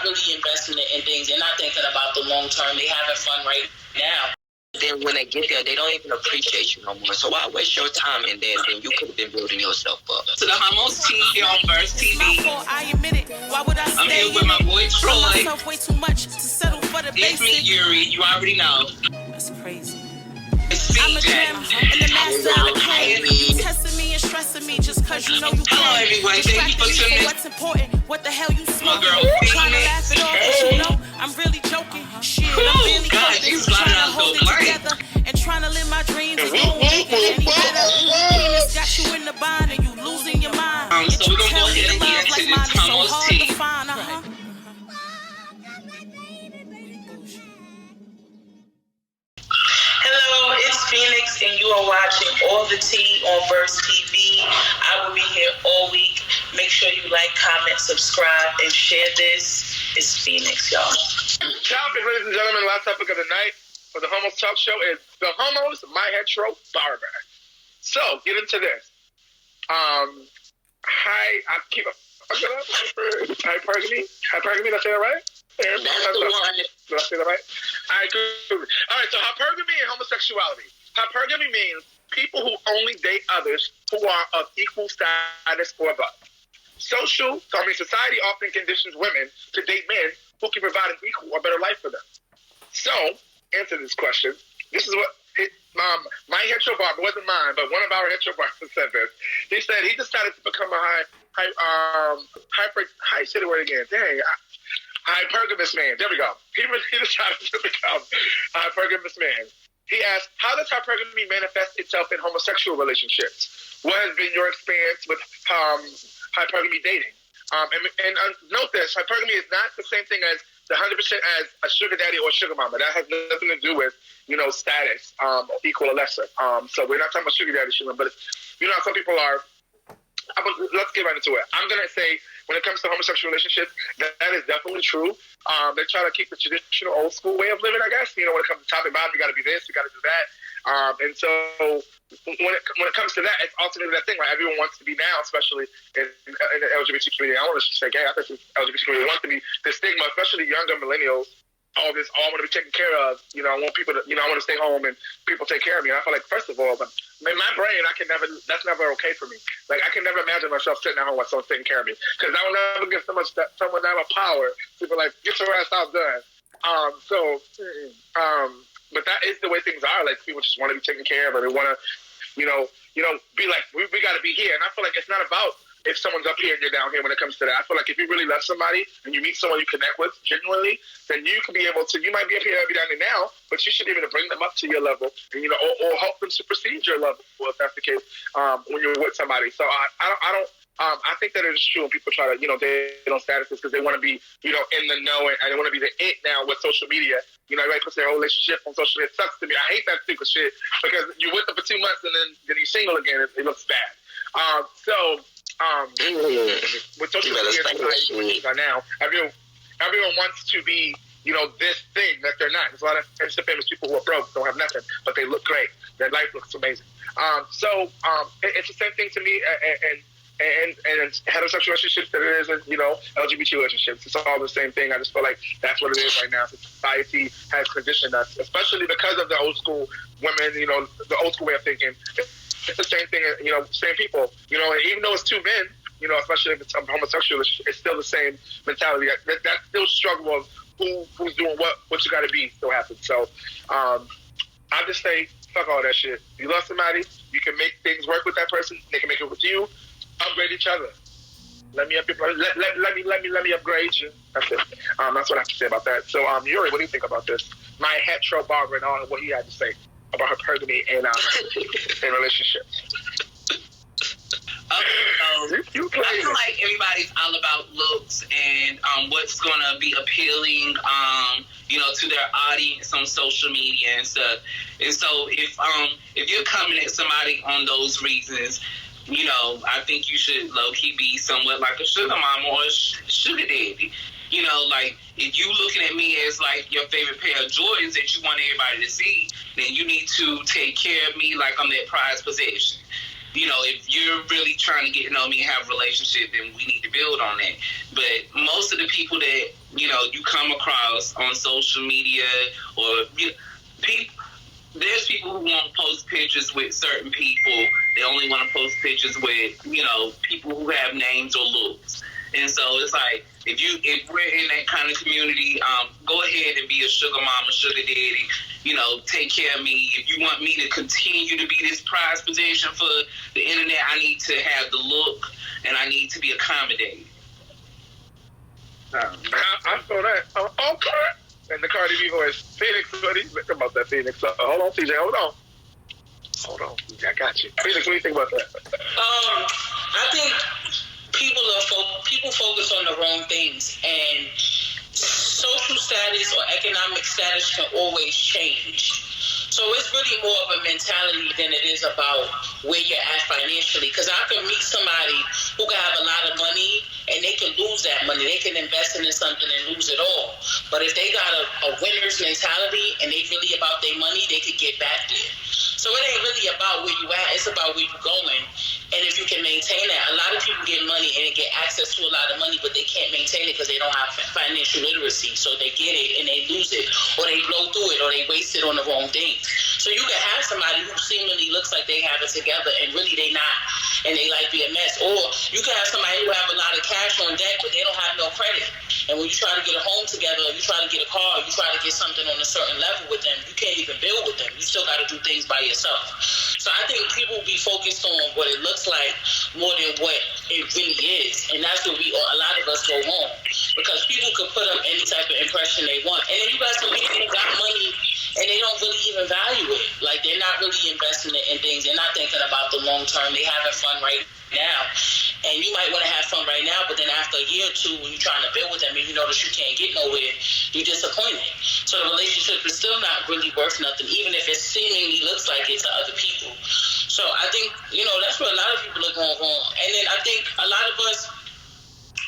not really investing in things. They're not thinking about the long term. They having fun right now. Then when they get there, they don't even appreciate you no more. So why waste your time in there? Then you could have been building yourself up. To the Homos team here on Verse TV. I admit it. Why would I I'm here with my boy Troy. Way too much to settle for the it's me, Yuri. You already know. That's crazy. It's CJ. And the master of the game. Testing me and stressing me just cause you know you can. Hello, everyone. Thank you for tuning in. What's important? What the hell you smoking? Girl, trying to laugh it off, but you know I'm really joking. Shit, I'm really trying to hold it together and trying to live my dreams and don't make it any better. Phoenixx got you in the bind and you losing your mind. So we're gonna go ahead and get into this Homos tea. Hello, it's Phoenixx, and you are watching All the Tea on Verse TV. I will be here all week. Make sure you like, comment, subscribe, and share this. It's Phoenixx, y'all. Topic, ladies and gentlemen, last topic of the night for the Homos Talk Show is the Homos, my hetero barber. So, get into this. Hypergamy, did I say that right? That's the one. Did I say that right? All right, good. All right, so hypergamy and homosexuality. Hypergamy means people who only date others who are of equal status or above. Society often conditions women to date men who can provide an equal or better life for them. So, answer this question. This is what my hetero barber, wasn't mine, but one of our hetero barbers said this. He said he decided to become a hypergamous man. There we go. He decided to become a hypergamous man. He asked, how does hypergamy manifest itself in homosexual relationships? What has been your experience with hypergamy dating? And note this, hypergamy is not the same thing as the 100% as a sugar daddy or sugar mama. That has nothing to do with, status, equal or lesser. So we're not talking about sugar daddy, sugar mama, but some people are. Let's get right into it. I'm going to say, when it comes to homosexual relationships, that is definitely true. They try to keep the traditional old school way of living, I guess. When it comes to top and bottom, you got to be this, you got to do that. And so when it comes to that, it's ultimately that thing, right? Everyone wants to be now, especially in the LGBT community. I don't want to say gay. I think the LGBT community wants to be the stigma, especially younger millennials. All I want to be taken care of. I want people to, I want to stay home and people take care of me. And I feel like, first of all, in my brain, that's never okay for me. Like, I can never imagine myself sitting at home with someone taking care of me. Because I will never give someone that much power to be like, get your ass out done. But that is the way things are. Like, people just want to be taken care of, or they want to, be like, we got to be here. And I feel like it's not about if someone's up here and you're down here when it comes to that. I feel like if you really love somebody and you meet someone you connect with genuinely, then you can be able to, you might be up here every down there now, but you should be able to bring them up to your level and, or help them supersede your level, if that's the case, when you're with somebody. So I think that it is true when people try to, date on statuses because they want to be, in the know and they want to be the it now with social media. Everybody puts their whole relationship on social media. It sucks to me. I hate that stupid shit because you're with them for 2 months and then you're single again. It looks bad. With social media now, everyone wants to be, this thing that they're not. There's a lot of famous people who are broke, don't have nothing, but they look great. Their life looks amazing. It's the same thing to me, and heterosexual relationships that it is in, LGBT relationships. It's all the same thing. I just feel like that's what it is right now. Society has conditioned us, especially because of the old school women, the old school way of thinking. It's the same thing, same people, and even though it's two men, especially if it's homosexual, it's still the same mentality. That still struggle of who's doing what you got to be still happens. So I just say, fuck all that shit. You love somebody, you can make things work with that person. They can make it with you. Upgrade each other. Let me upgrade you. That's it. That's what I have to say about that. So, Yuri, what do you think about this? My hetero barber and all what he had to say about hypergamy and in relationships. I feel like everybody's all about looks and what's gonna be appealing, to their audience on social media and stuff. And so if you're coming at somebody on those reasons, I think you should low-key be somewhat like a sugar mama or a sugar daddy. Like, if you looking at me as, like, your favorite pair of Jordans that you want everybody to see, then you need to take care of me like I'm that prized possession. if you're really trying to get to know me and have a relationship, then we need to build on that. But most of the people that, you come across on social media or there's people who won't post pictures with certain people. They only want to post pictures with, people who have names or looks. And so it's like, if we're in that kind of community, go ahead and be a sugar mama, sugar daddy, take care of me. If you want me to continue to be this prized possession for the internet, I need to have the look and I need to be accommodated. I feel that. Okay. And the Cardi B voice, Phoenixx, what do you think about that, Phoenixx? Hold on, CJ, hold on, I got you. Phoenixx, what do you think about that? I think people focus on the wrong things, and social status or economic status can always change. So it's really more of a mentality than it is about where you're at financially. Because I can meet somebody who can have a lot of money and they can lose that money. They can invest in something and lose it all. But if they got a winner's mentality and they really about their money, they could get back there. So it ain't really about where you at. It's about where you're going. And if you can maintain that. A lot of people get money and they get access to a lot of money, but they can't maintain it because they don't have financial literacy. So they get it and they lose it, or they blow through it, or they waste it on the wrong things. So you can have somebody who seemingly looks like they have it together and really they not, and they like be a mess. Or you can have somebody who have a lot of cash on deck, but they don't have no credit. And when you try to get a home together, or you try to get a car, or you try to get something on a certain level with them, you can't even build with them. You still got to do things by yourself. So I think people be focused on what it looks like more than what it really is. And that's where a lot of us go wrong. Because people can put up any type of impression they want. And then you got some people who got money and they don't really even value it. Like, they're not really investing in things. They're not thinking about the long term. They having fun right now. And you might want to have fun right now, but then after a year or two, when you're trying to build with them and you notice you can't get nowhere, you're disappointed. So the relationship is still not really worth nothing, even if it seemingly looks like it to other people. So I think, that's where a lot of people are going wrong. And then I think a lot of us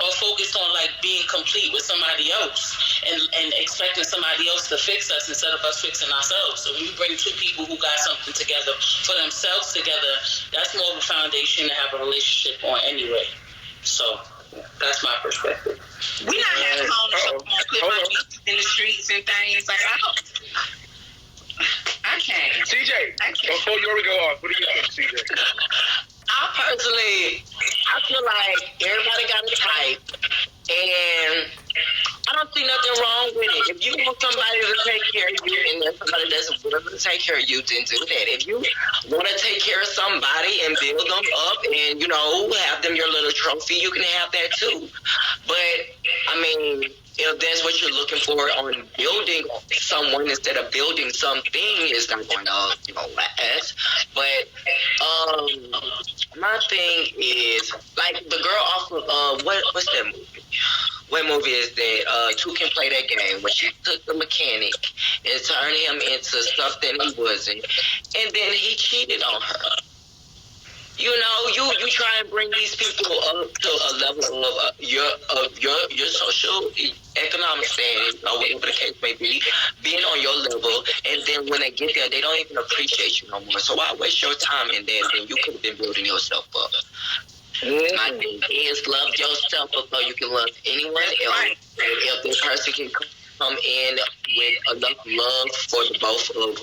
are focused on like being complete with somebody else and expecting somebody else to fix us instead of us fixing ourselves. So when you bring two people who got something together for themselves together, that's more of a foundation to have a relationship on anyway. So that's my perspective. We not having homes put my feet in the streets and things like I can't. CJ, before you go off, what do you think, CJ? I feel like everybody got a type, and I don't see nothing wrong with it. If you want somebody to take care of you and there's somebody that's willing to take care of you, then do that. If you want to take care of somebody and build them up and, have them your little trophy, you can have that too. But, if that's what you're looking for on building someone instead of building something, it's not going to, last. But my thing is, like, the girl off of, what's that movie? What movie is that? Two Can Play That Game, when she took the mechanic and turned him into something he wasn't, and then he cheated on her. You try and bring these people up to a level of your social economic standing, or whatever the case may be, being on your level, and then when they get there, they don't even appreciate you no more. So why waste your time in that when you could have been building yourself up? My thing is, love yourself before you can love anyone else. If this person can come in with enough love for the both of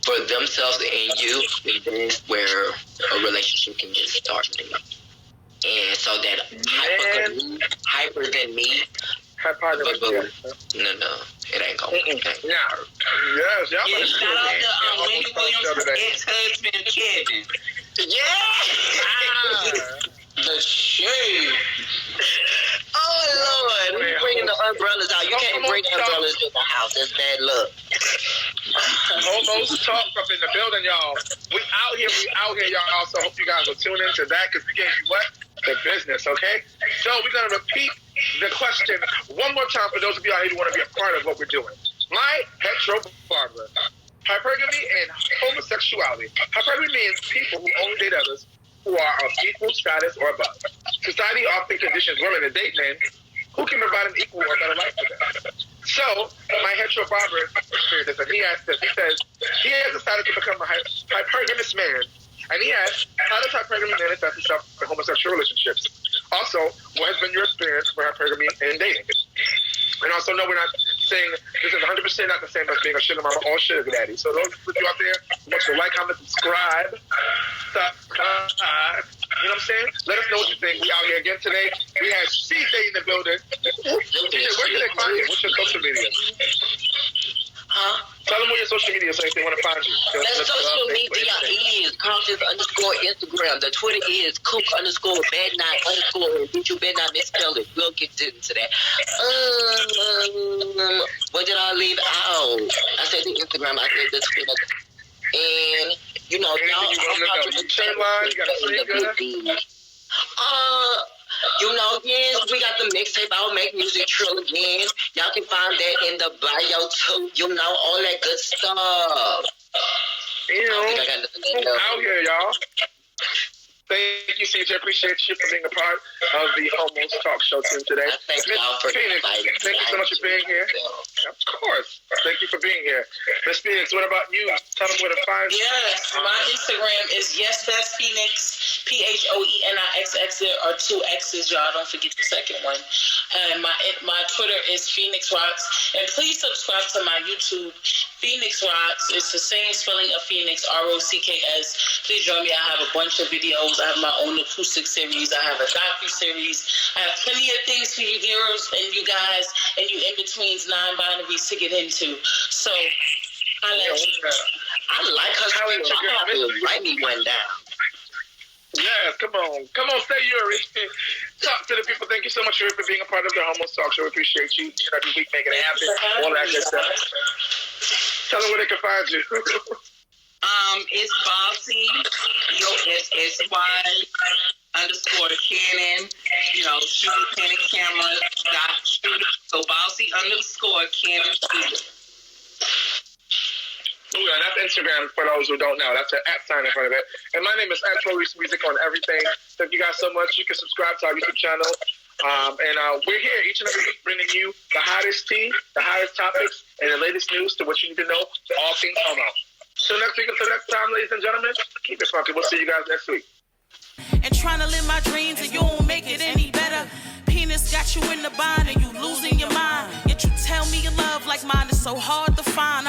for themselves and you, then that's where a relationship can get started. And so that hyper than me. No, it ain't going. Yes, y'all. Yeah, shout out to Wendy Williams' ex-husband, Kevin. Yeah! The shade. Oh, Lord. We bringing the umbrellas out. You can't bring umbrellas to the house. That's bad luck. Almost talk up in the building, y'all. We out here, y'all. So I hope you guys will tune into that because we gave you what? The business, okay? So we're going to repeat the question one more time for those of you out here who want to be a part of what we're doing. My hetero barber. Hypergamy and homosexuality. Hypergamy means people who only date others who are of equal status or above. Society often conditions women to date men who can provide an equal or better life for them. So, my hetero barber experienced this, and he asked this. He says he has decided to become a hypergamous man And he asked, how does hypergamy manifest itself in homosexual relationships? Also, what has been your experience for hypergamy in dating? And also, no, we're not saying this is 100% not the same as being a sugar mama or sugar daddy. So those of you out there, want to like, comment, subscribe. You know what I'm saying? Let us know what you think. We out here again today. We had CJ in the building. CJ, where can they find you? What's your social media? Huh? Tell them what your social media is if they want to find you. The social media is Conscious_Instagram. The Twitter is Cook_Bad9_. Bitch, you better not misspell it. We'll get into that. What did I leave out? I said the Instagram. I said the Twitter. And, you know, y'all. You know, yes, we got the mixtape I'll Make Music Trill again. Y'all can find that in the bio too. You know, all that good stuff. You know, out here, y'all. Thank you, CJ. Appreciate you for being a part of the Homos Talk Show team today. Thank y'all for Phoenixx, thank you so much for being here. Of course. Thank you for being here. Miss Phoenixx, what about you? Tell them where to find you. Yes, my Instagram is that's Phoenixx, PHOENIXX. There are 2 X's, y'all. Don't forget the second one. And my Twitter is Phoenixx Rocks. And please subscribe to my YouTube, Phoenixx Rocks. It's the same spelling of Phoenix, ROCKS. Please join me. I have a bunch of videos. I have my own acoustic series. I have a docu-series. I have plenty of things for you girls and you guys and you in-betweens, non-binaries to get into. So, I like her speech. I'm about to write me one down. Yes, come on, stay Yuri. Talk to the people. Thank you so much, Yuri, for being a part of the Homos Talk Show. We appreciate you each and every week making it happen. All that good stuff. Tell them where they can find you. It's Bossy, BOSSY_Cannon. You know, shooting Cannon camera. Shoot. So Bossy_Cannon shooter. Oh, yeah, that's Instagram for those who don't know. That's an @ sign in front of it. And my name is @Music on everything. Thank you guys so much. You can subscribe to our YouTube channel. And we're here each and every week bringing you the hottest tea, the hottest topics, and the latest news to what you need to know, all things homo. So next week, until next time, ladies and gentlemen, keep it funky. We'll see you guys next week. And trying to live my dreams and you won't make it any better. Penis got you in the bind and you losing your mind. Yet you tell me your love like mine is so hard to find,